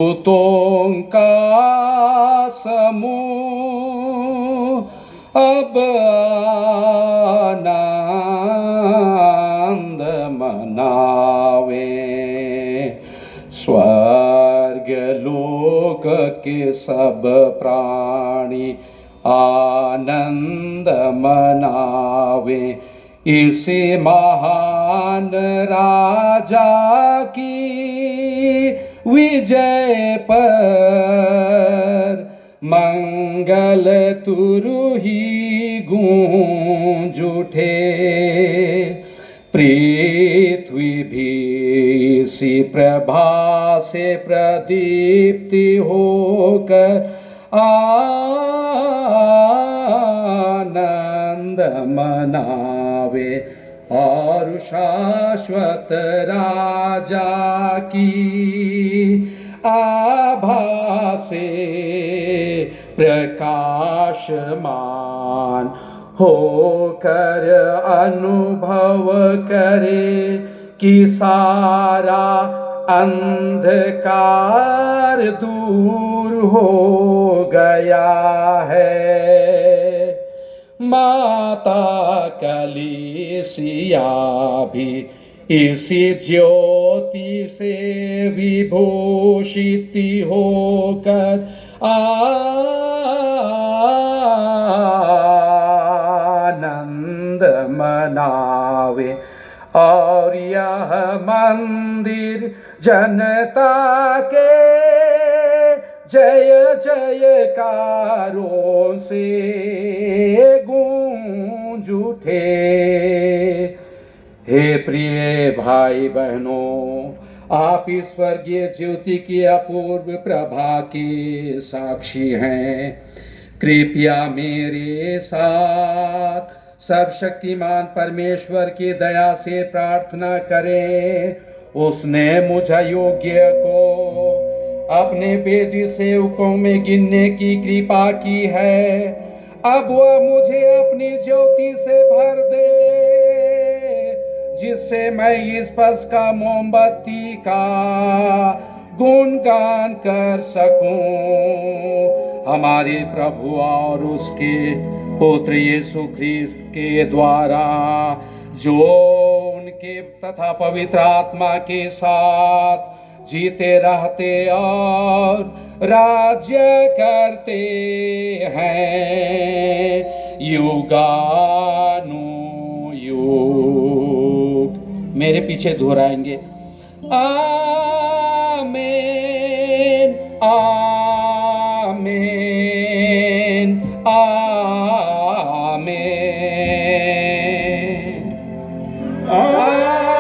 दूतों का समूह अब आनंद मनावे, स्वर्ग लोक के सब प्राणी आनंद मनावे। इसी महान राजा की विजय पर मंगल तुरही गूंज उठे। पृथ्वी भी इसी प्रभा से प्रदीप्ति होकर आनंद मनावे, और शाश्वत राजा की आभा से प्रकाशमान होकर अनुभव करे कि सारा अंधकार दूर हो गया है। माता कलीसिया भी इसी ज्योति से विभूषित होकर आनंद मनावे, और यह मंदिर जनता के जय जयकारों से गूंज उठे। हे प्रिय भाई बहनों, आप इस स्वर्गीय ज्योति की अपूर्व प्रभा के साक्षी हैं। कृपया मेरे साथ सर्वशक्तिमान परमेश्वर की दया से प्रार्थना करें। उसने मुझे योग्य को अपने बेदी सेवकों में गिनने की कृपा की है। अब वह मुझे अपनी ज्योति से भर दे, जिससे मैं इस पथ का मोमबत्ती का गुणगान कर सकूं। हमारे प्रभु और उसके पुत्र यीशु ख्रिस्त के द्वारा, जो उनके तथा पवित्र आत्मा के साथ जीते रहते और राज्य करते हैं युगानुयुग। मेरे पीछे दोहराएंगे, आमीन आमीन आमीन आमीन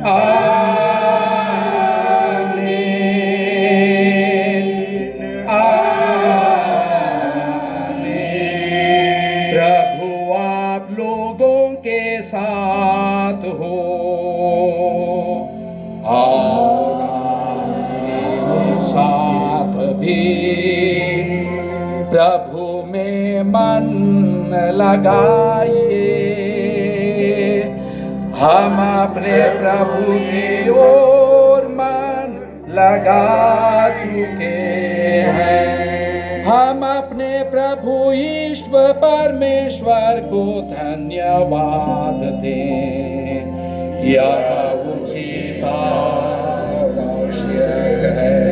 आमीन आमीन। प्रभु आप लोगों के साथ हो, और आपके साथ भी। प्रभु में मन लगाइए, हम अपने प्रभु की ओर मन लगा चुके हैं। हम अपने प्रभु ईश्वर परमेश्वर को धन्यवाद दें। यह उचित आवश्यक है।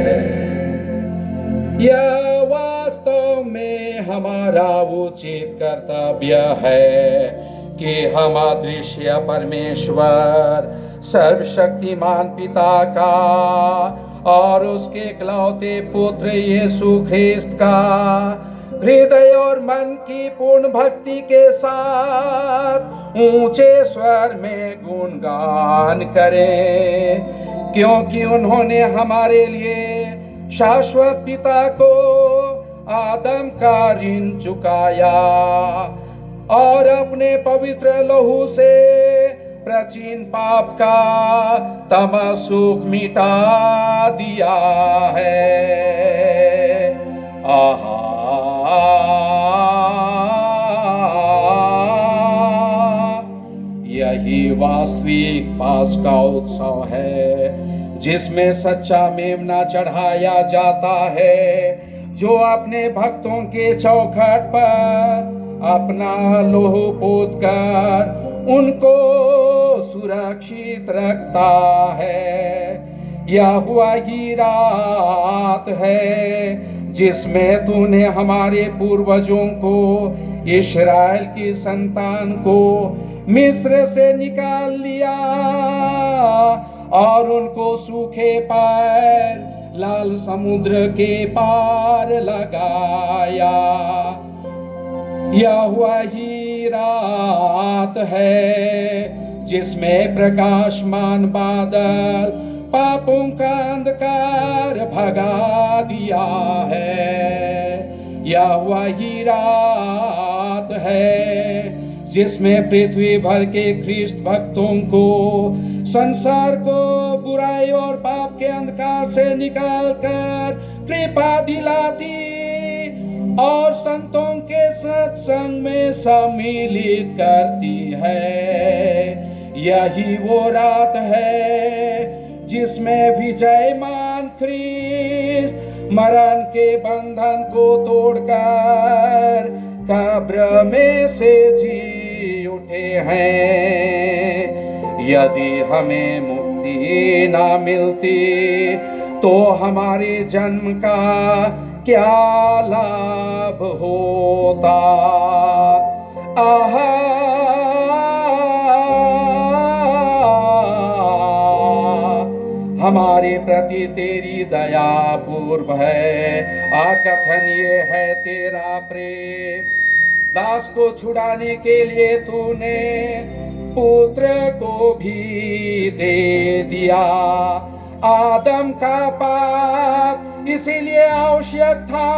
यह वास्तव में हमारा उचित कर्तव्य है कि हम अदृश्य परमेश्वर सर्वशक्तिमान पिता का और उसके इकलौते पुत्र यीशु ख्रिस्त का हृदय और मन की पूर्ण भक्ति के साथ ऊंचे स्वर में गुणगान करें, क्योंकि उन्होंने हमारे लिए शाश्वत पिता को आदम का ऋण चुकाया और अपने पवित्र लहू से प्राचीन पाप का तमसुख मिटा दिया है। आहा, यही वास्तविक पास का उत्सव है, जिसमें सच्चा मेमना चढ़ाया जाता है, जो अपने भक्तों के चौखट पर अपना लोह पोत कर उनको सुरक्षित रखता है। यह हुआ ही रात है जिसमें तूने हमारे पूर्वजों को, इस्राएल की संतान को मिस्र से निकाल लिया और उनको सूखे पैर लाल समुद्र के पार लगाया। यह हुआ ही रात है जिसमें प्रकाशमान बादल पापों का अंधकार भगा दिया है। यह वही रात है जिसमें पृथ्वी भर के ख्रिस्त भक्तों को संसार को बुराई और पाप के अंधकार से निकालकर कृपा दिलाती और संतों के सत्संग में सम्मिलित करती है। यही वो रात है जिसमें विजयमान ख्रिस्त मरण के बंधन को तोड़कर कब्र में से जी उठे हैं। यदि हमें मुक्ति ना मिलती तो हमारे जन्म का क्या लाभ होता। आहा हमारे प्रति तेरी दया पूर्व है, अकथनीय है तेरा प्रेम। दास को छुड़ाने के लिए तूने पुत्र को भी दे दिया। आदम का पाप इसीलिए आवश्यक था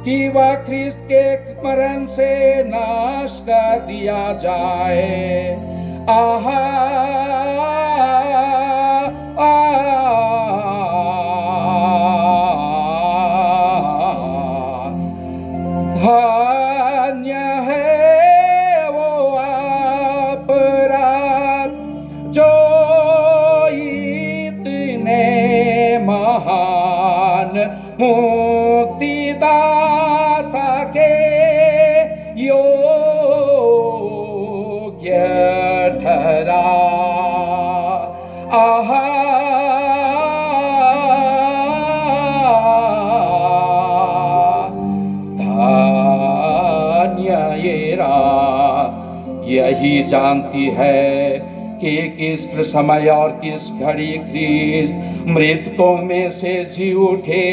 कि वह ख्रिस्त के मरण से नाश कर दिया जाए। आहा धन्य है वो अपराध जो इतने महान मुक्तिदाता के योग्य ठहरा। आहा यही जानती है कि किस समय और किस घड़ी ख्रिस्त मृतकों में से जी उठे।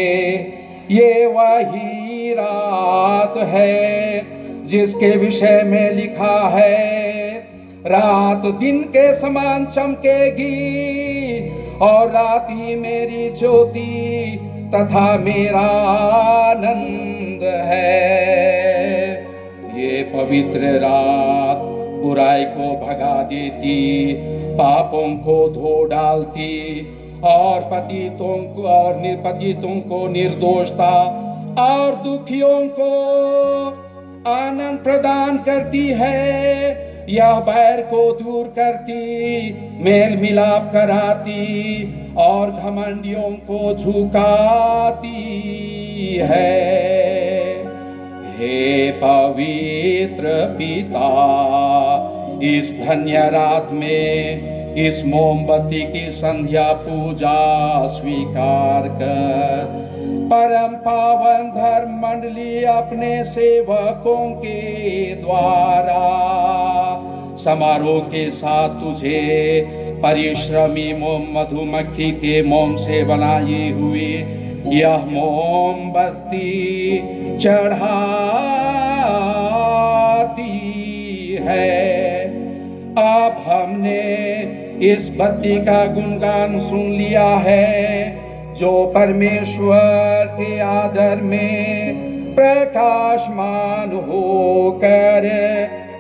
ये वही रात है जिसके विषय में लिखा है, रात दिन के समान चमकेगी और रात ही मेरी ज्योति तथा मेरा आनंद है। ये पवित्र रात बुराई को भगा देती, पापों को धो डालती और पतितों को निर्दोषता और दुखियों को आनंद प्रदान करती है। यह बैर को दूर करती, मेल मिलाप कराती और घमंडियों को झुकाती है। हे पवित्र पिता, इस धन्य रात में इस मोमबत्ती की संध्या पूजा स्वीकार कर परम पावन धर्म मंडली अपने सेवकों के द्वारा समारोह के साथ तुझे परिश्रमी मोम मधुमक्खी के मोम से बनाई हुई यह मोमबत्ती चढ़ाती है। अब हमने इस बत्ती का गुणगान सुन लिया है जो परमेश्वर के आदर में प्रकाशमान होकर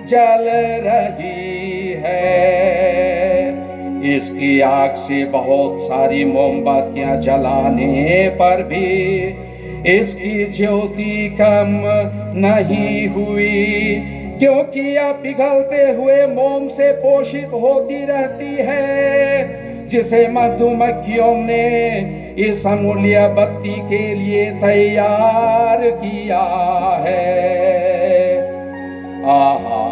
जल रही है। इसकी आग से बहुत सारी मोमबत्तियां जलाने पर भी इसकी ज्योति कम नहीं हुई। क्योंकि यह पिघलते हुए मोम से पोषित होती रहती है, जिसे मधुमक्खियों ने इस अमूल्य बत्ती के लिए तैयार किया है। आहा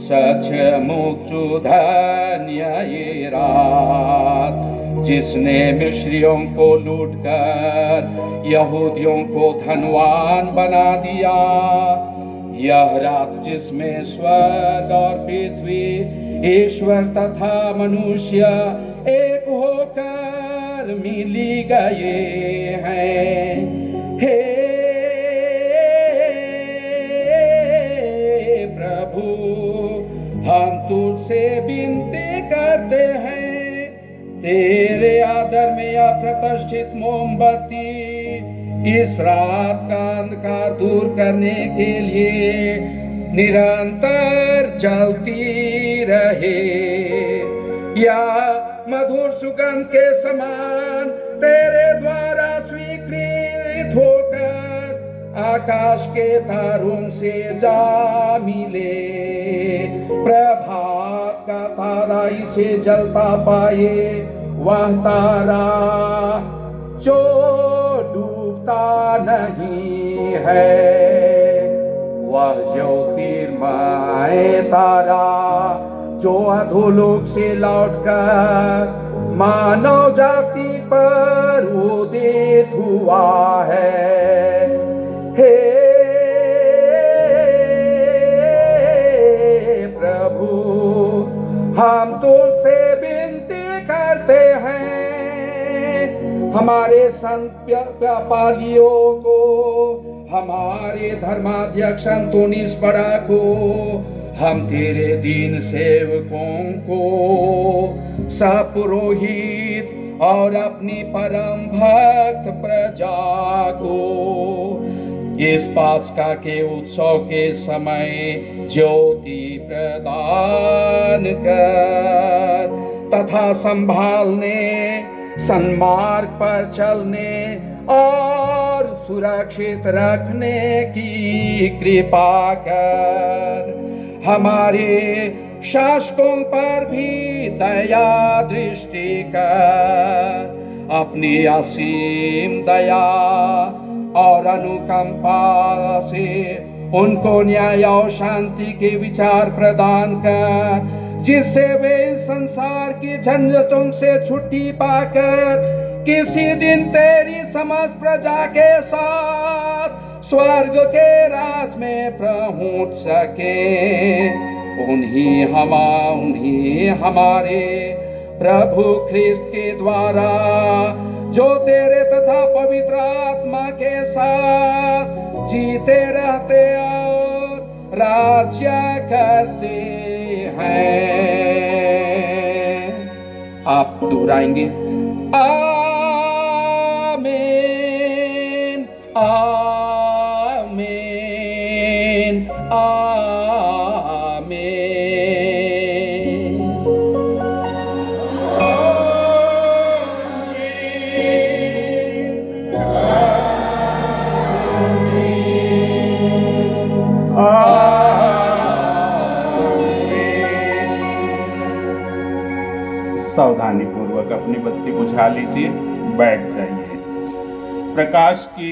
सचमुच धन्य ये रात, जिसने मिस्रियों को लूटकर यहूदियों को धनवान बना दिया। यह रात जिसमें स्वर्ग और पृथ्वी, ईश्वर तथा मनुष्य एक होकर मिली गए हैं। हे प्रभु, हम तुझसे विनती करते हैं, तेरे आदर में यह प्रतिष्ठित मोमबत्ती इस रात का अंधकार दूर करने के लिए निरंतर जलती रहे। या मधुर सुगंध के समान तेरे द्वारा स्वीकृत होकर आकाश के तारों से जा मिले। प्रभात का तारा इसे जलता पाए, वह तारा जो डूबता नहीं है, वह ज्योतिर्मय तारा जो अधोलोक से लौटकर मानव जाति पर उदित हुआ है। हे प्रभु, हम तुझसे विनती करते हैं, हमारे संत व्यापारियों को, हमारे धर्माध्यक्ष अंतोनीस बड़ा को, हम तेरे दीन सेवकों को, सपुरोहित और अपनी परम भक्त प्रजा को इस पास्का के उत्सव के समय ज्योति प्रदान कर तथा संभालने, सन्मार्ग पर चलने और सुरक्षित रखने की कृपा कर। हमारे शासकों पर भी दया दृष्टि कर, अपनी असीम दया और अनुकंपा से उनको न्याय और शांति के विचार प्रदान कर, जिससे वे संसार की झंझटों से छुट्टी पाकर किसी दिन तेरी समस्त प्रजा के साथ स्वर्ग के राज में पहुंच सके। उन्हीं हमारे प्रभु ख्रिस्त के द्वारा, जो तेरे तथा पवित्र आत्मा के साथ जीते रहते और राज्य करते हैं। आप दोहराएंगे, आमीन आमीन आमीन। सावधानी पूर्वक अपनी बत्ती बुझा लीजिए, बैठ जाइए। प्रकाश की